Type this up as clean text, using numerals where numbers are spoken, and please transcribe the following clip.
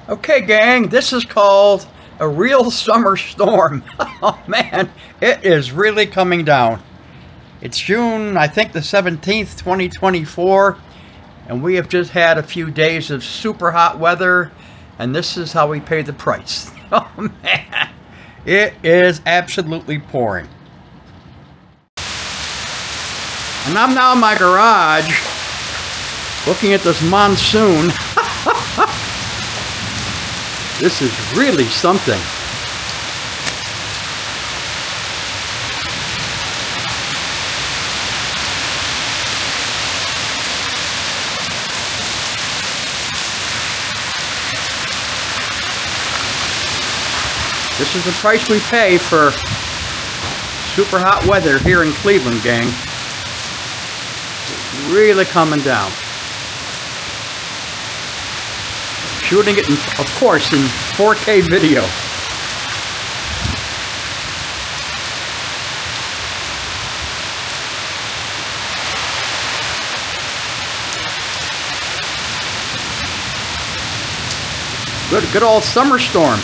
Okay, gang, this is called a real summer storm. Oh man, it is really coming down. It's June, I think the 17th, 2024, and we have just had a few days of super hot weather, and this is how we pay the price. Oh man, it is absolutely pouring. And I'm now in my garage looking at this monsoon. This is really something. This is the price we pay for super hot weather here in Cleveland, gang. It's really coming down. Shooting it, of course, in 4K video. Good old summer storm.